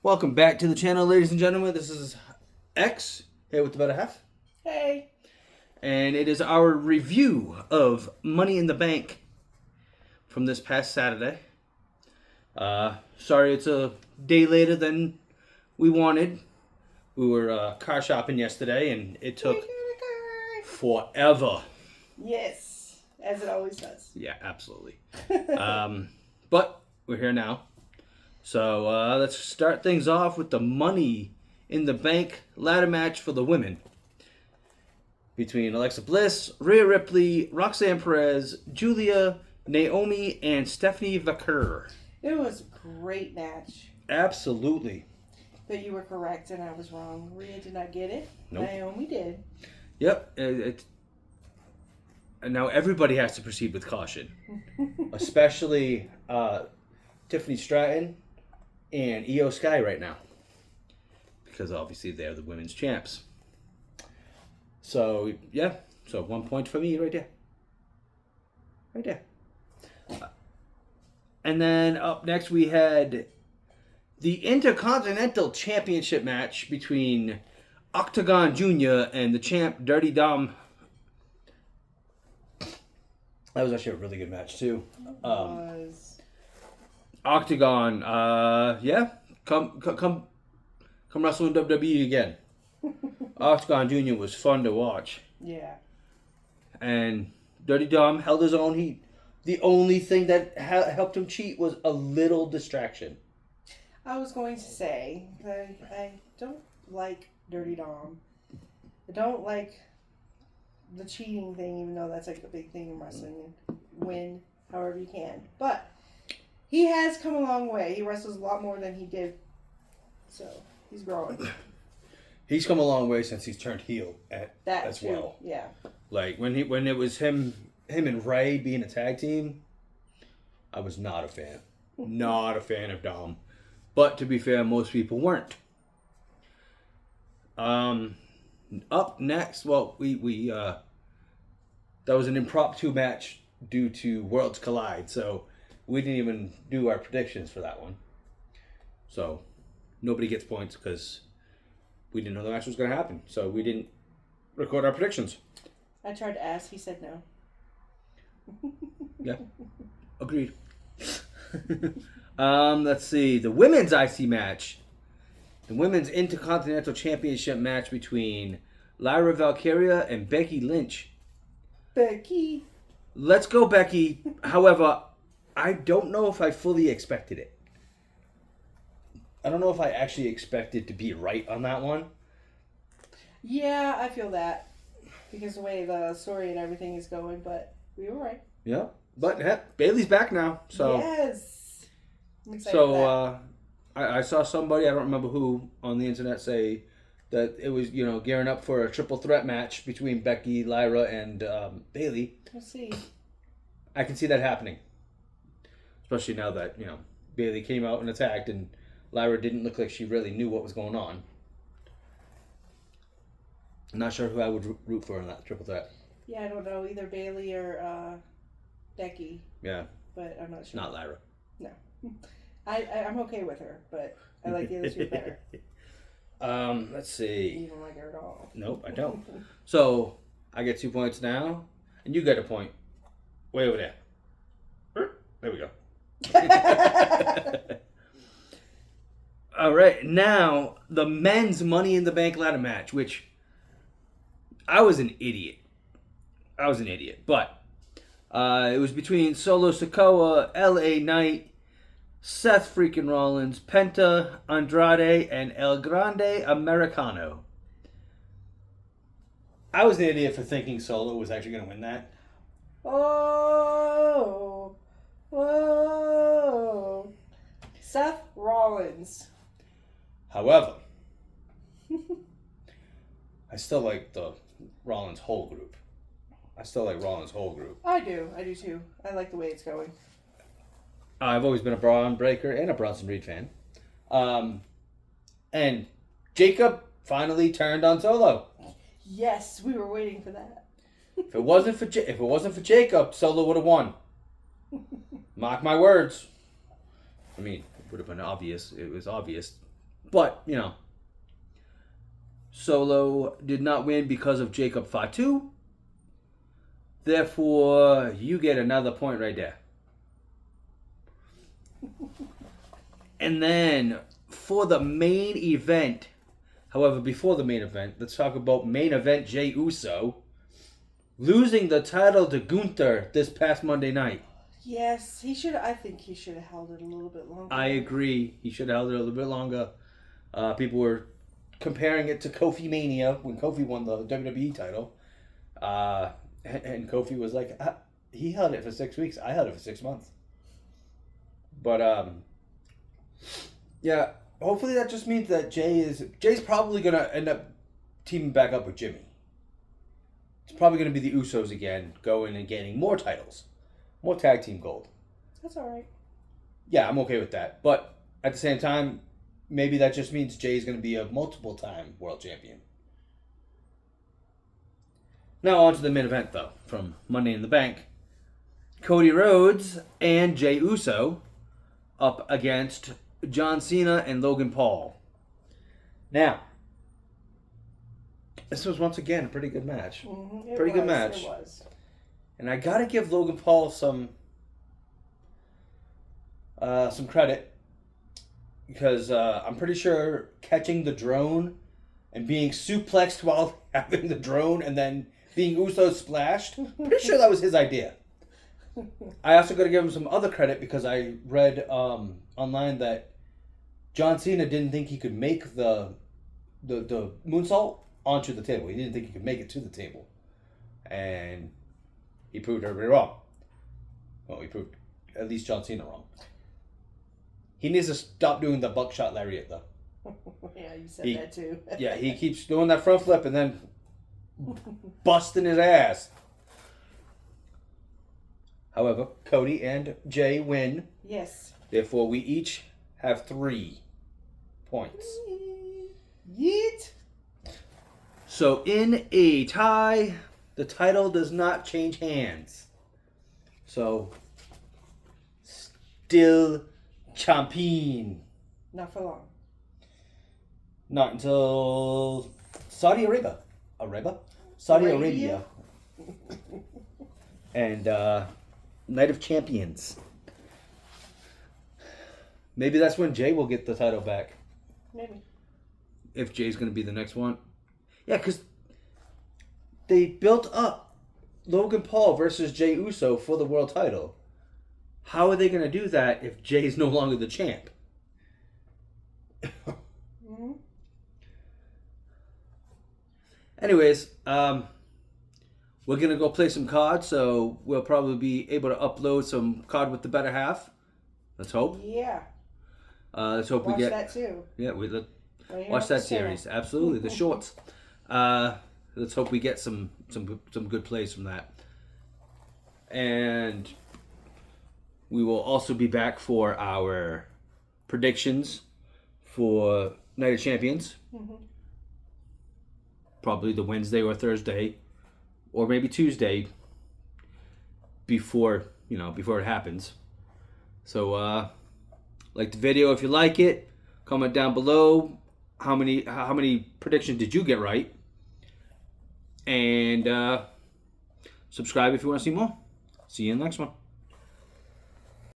Welcome back to the channel, ladies and gentlemen. This is Ecks, here with the better half. Hey. And it is our review of Money in the Bank from this past Saturday. Sorry it's a day later than we wanted. We were car shopping yesterday and it took forever. Yes, as it always does. Yeah, absolutely. But we're here now. So let's start things off with the Money in the Bank ladder match for the women. Between Alexa Bliss, Rhea Ripley, Roxanne Perez, Julia, Naomi, and Stephanie Vaquer. It was a great match. Absolutely. But you were correct and I was wrong. Rhea did not get it. Nope. Naomi did. Yep. And now everybody has to proceed with caution. Especially Tiffany Stratton and Io Sky right now. Because obviously they're the women's champs. So, yeah. So 1 point for me right there. Right there. And then up next we had the Intercontinental Championship match between Octagon Jr. and the champ Dirty Dom. That was actually a really good match too. Octagon, yeah, come wrestle in WWE again. Octagon Jr. was fun to watch. Yeah. And Dirty Dom held his own. The only thing that helped him cheat was a little distraction. I was going to say, I don't like Dirty Dom. I don't like the cheating thing, even though that's like a big thing in wrestling. Win however you can. But he has come a long way. He wrestles a lot more than he did. So, he's growing. He's come a long way since he's turned heel as too. well. Yeah. Like when it was him and Ray being a tag team, I was not a fan. Not a fan of Dom. But to be fair, most people weren't. Up next, well, we that was an impromptu match due to Worlds Collide, so we didn't even do our predictions for that one. So nobody gets points because we didn't know the match was going to happen, so we didn't record our predictions. I tried to ask, he said no. Yeah, agreed. Let's see. The women's IC match. The women's Intercontinental Championship match between Lyra Valkyria and Becky Lynch. Becky. Let's go, Becky. However, I don't know if I fully expected it. I don't know if I actually expected to be right on that one. Yeah, I feel that. Because the way the story and everything is going, but we were right. Yeah. But heck, Bailey's back now. So yes. I'm excited so I saw somebody, I don't remember who, on the internet say that it was, gearing up for a triple threat match between Becky, Lyra, and Bailey. We'll see. I can see that happening. Especially now that, Bailey came out and attacked and Lyra didn't look like she really knew what was going on. I'm not sure who I would root for in that triple threat. Yeah, I don't know. Either Bailey or Becky. Yeah. But I'm not sure. Not Lyra. No. I'm okay with her, but I like the other two better. Let's see. You don't like her at all. Nope, I don't. So, I get 2 points now, and you get a point. Way over there. There we go. All right, now the men's Money in the Bank ladder match, which I was an idiot. But it was between Solo Sikoa, L.A. Knight, Seth freaking Rollins, Penta, Andrade, and El Grande Americano. I was an idiot for thinking Solo was actually going to win that. Oh. Whoa. Seth Rollins. However, I still like the Rollins whole group. I do too. I like the way it's going. I've always been a Braun Breaker and a Bronson Reed fan. And Jacob finally turned on Solo. Yes, we were waiting for that. If it wasn't for Jacob, Solo would have won. Mark my words. I mean, it would have been obvious. It was obvious But, Solo did not win because of Jacob Fatu. Therefore, you get another point right there. And then, for the main event, however, before the main event, let's talk about main event Jey Uso losing the title to Gunther this past Monday night. Yes, he should. I think he should have held it a little bit longer. I agree. He should have held it a little bit longer. People were comparing it to Kofi Mania when Kofi won the WWE title. And Kofi was like, he held it for 6 weeks. I held it for 6 months. But, yeah, hopefully that just means that Jay's probably going to end up teaming back up with Jimmy. It's probably going to be the Usos again, going and getting more titles. More tag team gold. That's all right. Yeah, I'm okay with that. But at the same time, maybe that just means Jay's going to be a multiple-time world champion. Now on to the main event, though, from Money in the Bank. Cody Rhodes and Jey Uso up against John Cena and Logan Paul. Now, this was once again a pretty good match. Mm-hmm. Pretty good match. It was. And I gotta give Logan Paul some credit because I'm pretty sure catching the drone and being suplexed while having the drone and then being Uso splashed, pretty sure that was his idea. I also got to give him some other credit because I read online that John Cena didn't think he could make the moonsault onto the table. He didn't think he could make it to the table, and he proved everybody wrong. Well, he proved at least John Cena wrong. He needs to stop doing the buckshot lariat, though. Yeah, you said that too. Yeah, he keeps doing that front flip and then busting his ass. However, Cody and Jay win. Yes. Therefore, we each have 3 points. Yeet. So, in a tie, the title does not change hands. So, still champion. Not for long. Not until Saudi Arabia. Saudi Arabia. And Night of Champions. Maybe that's when Jay will get the title back. Maybe. If Jay's going to be the next one. Yeah, because they built up Logan Paul versus Jey Uso for the world title. How are they going to do that if Jay's no longer the champ? Mm-hmm. Anyways, we're going to go play some COD, so we'll probably be able to upload some COD with the better half. Let's hope. Yeah. Let's hope Watch we get... that too. Yeah, Right, watch that series. Absolutely, the shorts. Let's hope we get some good plays from that. And we will also be back for our predictions for Night of Champions. Mm-hmm. Probably the Wednesday or Thursday, or maybe Tuesday before it happens. So like the video if you like it. Comment down below how many predictions did you get right, and subscribe if you want to see more. See you in the next one.